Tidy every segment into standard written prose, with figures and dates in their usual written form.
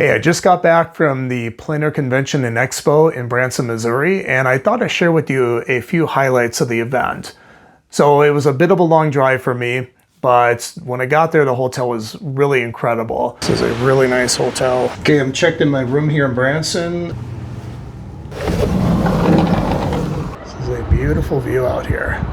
Hey, I just got back from the Plein Convention and Expo in Branson, Missouri, and I thought I'd share with you a few highlights of the event. So it was a bit of a long drive for me, but when I got there, the hotel was really incredible. This is a really nice hotel. Okay, I'm checked in my room here in Branson. This is a beautiful view out here.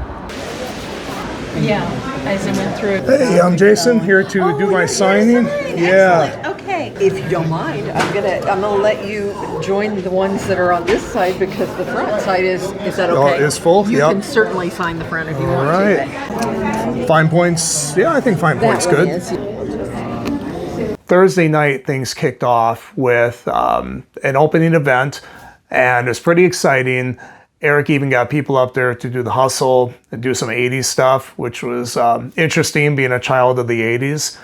Yeah, as I went through. Hey, I'm Jason, here to do my signing. Yeah. Excellent. Okay. If you don't mind, I'm gonna let you join the ones that are on this side because the front side is that okay? Oh, it is full? You Yep. can certainly sign the front if you All want right. to. Fine Point's, yeah, I think Fine That Point's one good. is. Thursday night, things kicked off with an opening event, and it was pretty exciting. Eric even got people up there to do the hustle and do some 80s stuff, which was interesting being a child of the 80s.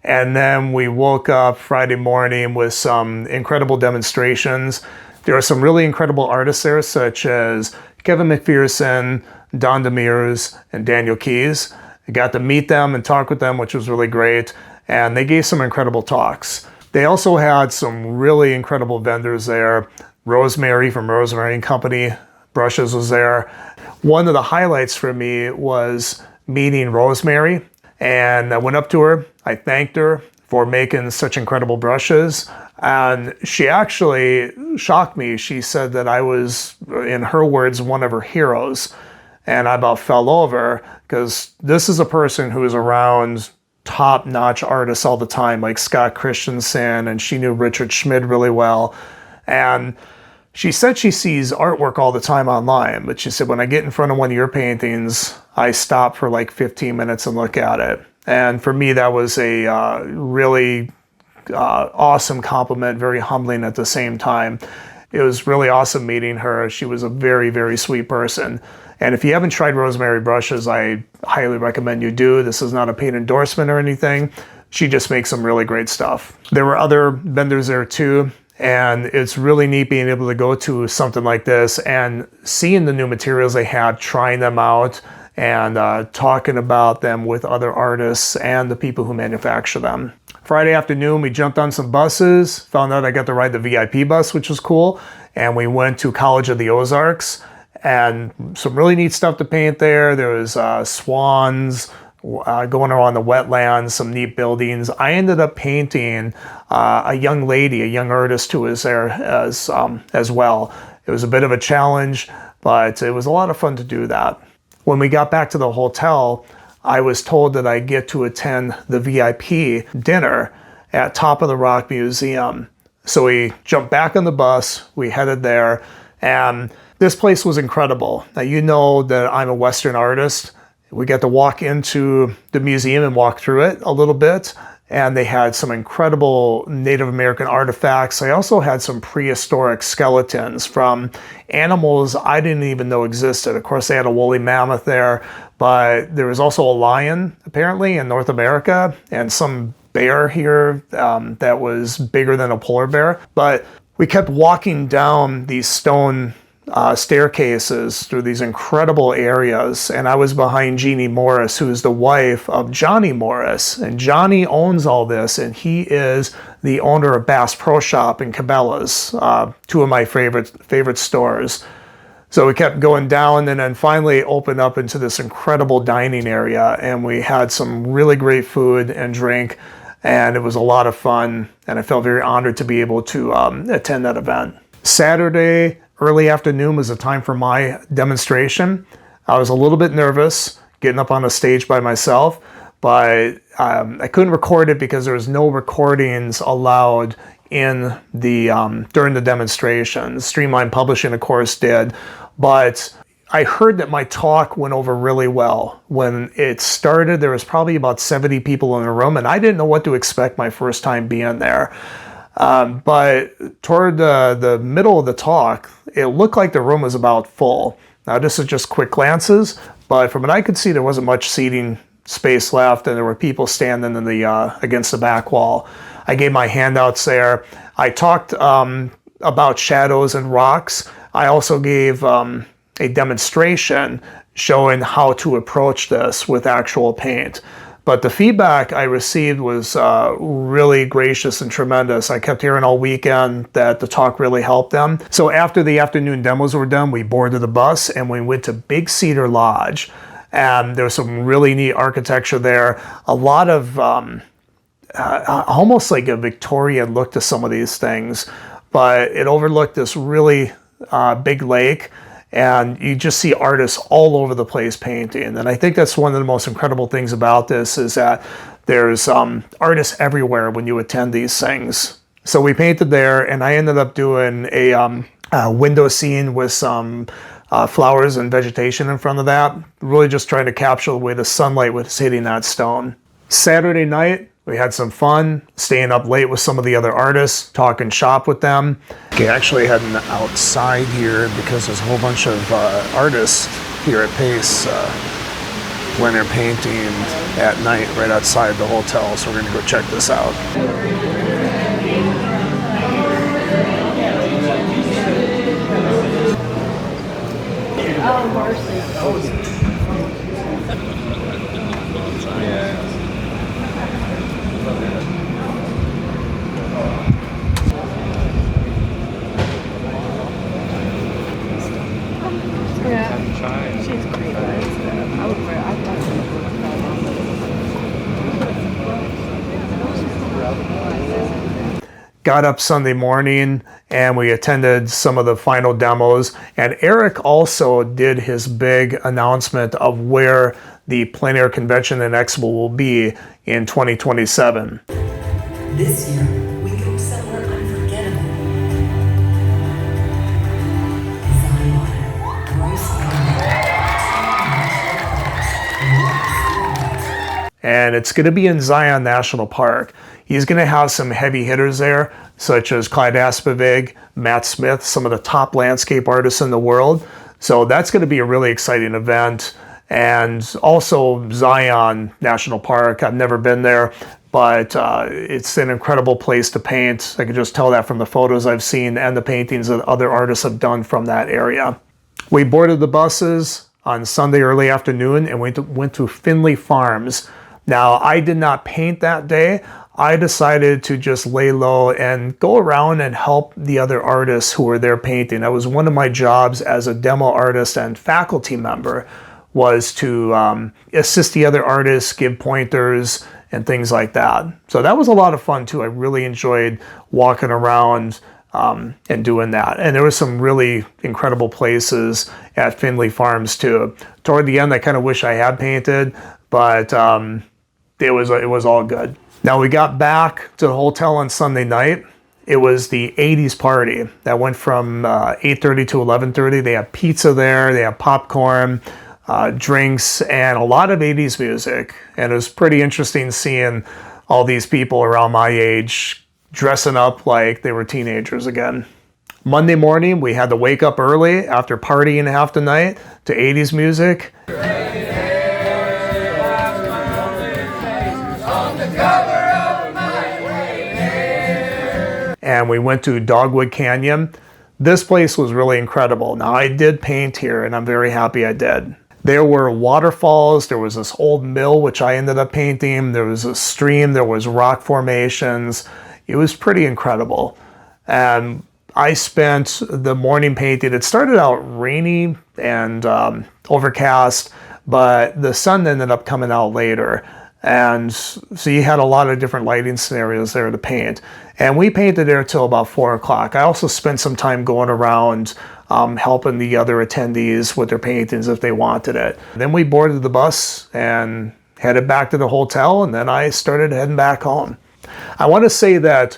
And then we woke up Friday morning with some incredible demonstrations. There are some really incredible artists there, such as Kevin McPherson, Don Demers, and Daniel Keys. I got to meet them and talk with them, which was really great. And they gave some incredible talks. They also had some really incredible vendors there. Rosemary from Rosemary & Company Brushes was there. One of the highlights for me was meeting Rosemary. And I went up to her, I thanked her for making such incredible brushes. And she actually shocked me. She said that I was, in her words, one of her heroes. And I about fell over because this is a person who is around top-notch artists all the time, like Scott Christensen, and she knew Richard Schmid really well. And she said she sees artwork all the time online, but she said, when I get in front of one of your paintings, I stop for like 15 minutes and look at it. And for me, that was a really awesome compliment, very humbling at the same time. It was really awesome meeting her. She was a very, very sweet person. And if you haven't tried Rosemary brushes, I highly recommend you do. This is not a paid endorsement or anything. She just makes some really great stuff. There were other vendors there too. And it's really neat being able to go to something like this and seeing the new materials they had, trying them out, and talking about them with other artists and the people who manufacture them. Friday afternoon, we jumped on some buses, found out I got to ride the VIP bus, which was cool, and we went to College of the Ozarks, and some really neat stuff to paint there. There was swans going around the wetlands, some neat buildings. I ended up painting a young lady, a young artist who was there as well. It was a bit of a challenge, but it was a lot of fun to do that. When we got back to the hotel, I was told that I get to attend the VIP dinner at Top of the Rock Museum. So we jumped back on the bus, we headed there, and this place was incredible. Now, you know that I'm a Western artist. We got to walk into the museum and walk through it a little bit, and they had some incredible Native American artifacts. They also had some prehistoric skeletons from animals I didn't even know existed. Of course, they had a woolly mammoth there, but there was also a lion, apparently, in North America, and some bear here that was bigger than a polar bear. But we kept walking down these stone staircases through these incredible areas, and I was behind Jeannie Morris, who's the wife of Johnny Morris, and Johnny owns all this, and he is the owner of Bass Pro Shop and Cabela's, two of my favorite stores. So we kept going down and then finally opened up into this incredible dining area, and we had some really great food and drink, and it was a lot of fun, and I felt very honored to be able to attend that event. Saturday early afternoon was the time for my demonstration. I was a little bit nervous getting up on a stage by myself, but I couldn't record it because there was no recordings allowed in the during the demonstration. Streamline Publishing, of course, did, but I heard that my talk went over really well. When it started, there was probably about 70 people in the room, and I didn't know what to expect my first time being there. But toward the middle of the talk, it looked like the room was about full. Now, this is just quick glances, but from what I could see, there wasn't much seating space left, and there were people standing in the against the back wall. I gave my handouts there. I talked about shadows and rocks. I also gave a demonstration showing how to approach this with actual paint. But the feedback I received was really gracious and tremendous. I kept hearing all weekend that the talk really helped them. So after the afternoon demos were done, we boarded the bus and we went to Big Cedar Lodge. And there was some really neat architecture there. A lot of almost like a Victorian look to some of these things. But it overlooked this really big lake. And you just see artists all over the place painting. And I think that's one of the most incredible things about this is that there's artists everywhere when you attend these things. So we painted there, and I ended up doing a window scene with some flowers and vegetation in front of that. Really just trying to capture the way the sunlight was hitting that stone. Saturday night, we had some fun, staying up late with some of the other artists, talking shop with them. Okay, actually heading outside here because there's a whole bunch of artists here at Pace when they're painting at night right outside the hotel. So we're gonna go check this out. Oh, mercy. Yeah, she's great. I would wear. I Got up Sunday morning and we attended some of the final demos. And Eric also did his big announcement of where the Plein Air Convention and Expo will be in 2027. This year, we go somewhere unforgettable. And it's going to be in Zion National Park. He's going to have some heavy hitters there, such as Clyde Aspavig, Matt Smith, some of the top landscape artists in the world. So that's going to be a really exciting event. And also Zion National Park. I've never been there, but it's an incredible place to paint. I can just tell that from the photos I've seen and the paintings that other artists have done from that area. We boarded the buses on Sunday early afternoon and went to Finley Farms. Now, I did not paint that day. I decided to just lay low and go around and help the other artists who were there painting. That was one of my jobs as a demo artist and faculty member, was to assist the other artists, give pointers and things like that. So that was a lot of fun too. I really enjoyed walking around and doing that. And there were some really incredible places at Finley Farms too. Toward the end, I kind of wish I had painted, but it was all good. Now we got back to the hotel on Sunday night. It was the 80s party that went from 8:30 to 11:30. They have pizza there, they have popcorn, drinks, and a lot of 80s music. And it was pretty interesting seeing all these people around my age dressing up like they were teenagers again. Monday morning, we had to wake up early after partying half the night to 80s music. And we went to Dogwood Canyon. This place was really incredible. Now, I did paint here, and I'm very happy I did. There were waterfalls, there was this old mill, which I ended up painting, there was a stream, there was rock formations. It was pretty incredible. And I spent the morning painting. It started out rainy and overcast, but the sun ended up coming out later. And so you had a lot of different lighting scenarios there to paint. And we painted there till about 4 o'clock. I also spent some time going around helping the other attendees with their paintings if they wanted it. Then we boarded the bus and headed back to the hotel, and then I started heading back home. I want to say that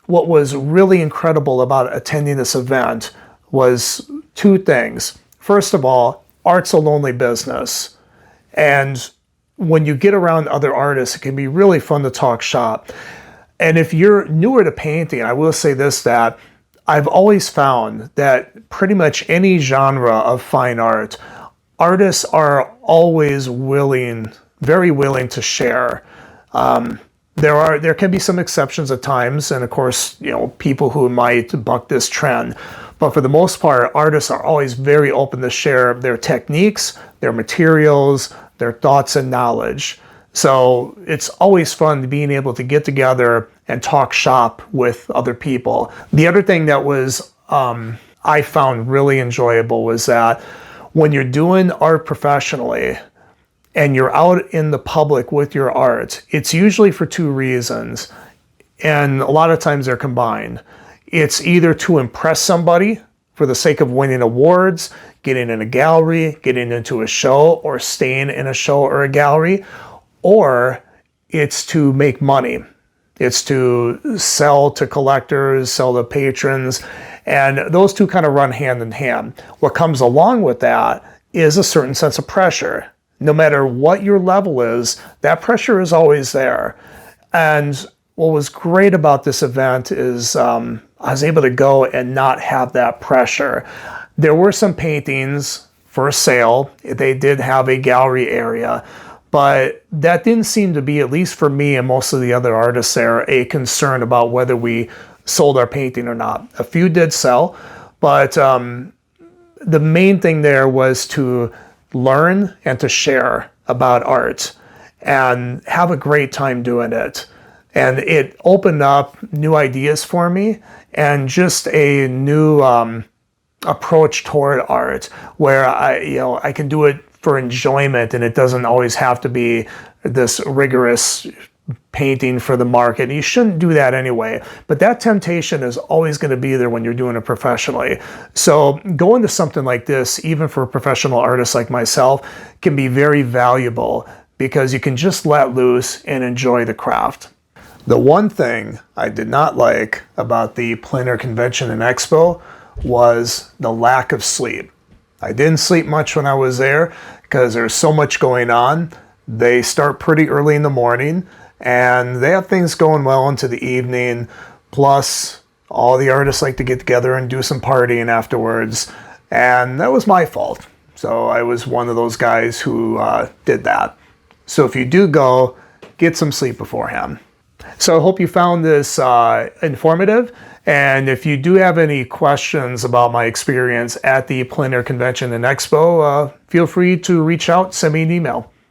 what was really incredible about attending this event was two things. First of all, art's a lonely business. And when you get around other artists, it can be really fun to talk shop. And if you're newer to painting, I will say this, that I've always found that pretty much any genre of fine art, artists are always very willing to share. There can be some exceptions at times, and of course, people who might buck this trend. But for the most part, artists are always very open to share their techniques, their materials, their thoughts and knowledge. So it's always fun being able to get together and talk shop with other people. The other thing that was I found really enjoyable was that when you're doing art professionally and you're out in the public with your art, it's usually for two reasons. And a lot of times they're combined. It's either to impress somebody for the sake of winning awards, getting in a gallery, getting into a show, or staying in a show or a gallery, or it's to make money. It's to sell to collectors, sell to patrons, and those two kind of run hand in hand. What comes along with that is a certain sense of pressure. No matter what your level is, that pressure is always there. And what was great about this event is I was able to go and not have that pressure. There were some paintings for sale. They did have a gallery area, but that didn't seem to be, at least for me and most of the other artists there, a concern about whether we sold our painting or not. A few did sell, but the main thing there was to learn and to share about art and have a great time doing it. And it opened up new ideas for me and just a new approach toward art where I can do it for enjoyment, and it doesn't always have to be this rigorous painting for the market. You shouldn't do that anyway, but that temptation is always going to be there when you're doing it professionally. So going to something like this, even for professional artists like myself, can be very valuable because you can just let loose and enjoy the craft. The one thing I did not like about the Plein Convention and Expo was the lack of sleep. I didn't sleep much when I was there because there's so much going on. They start pretty early in the morning and they have things going well into the evening. Plus, all the artists like to get together and do some partying afterwards. And that was my fault. So I was one of those guys who did that. So if you do go, get some sleep beforehand. So I hope you found this informative. And if you do have any questions about my experience at the Plein Convention and Expo, feel free to reach out, send me an email.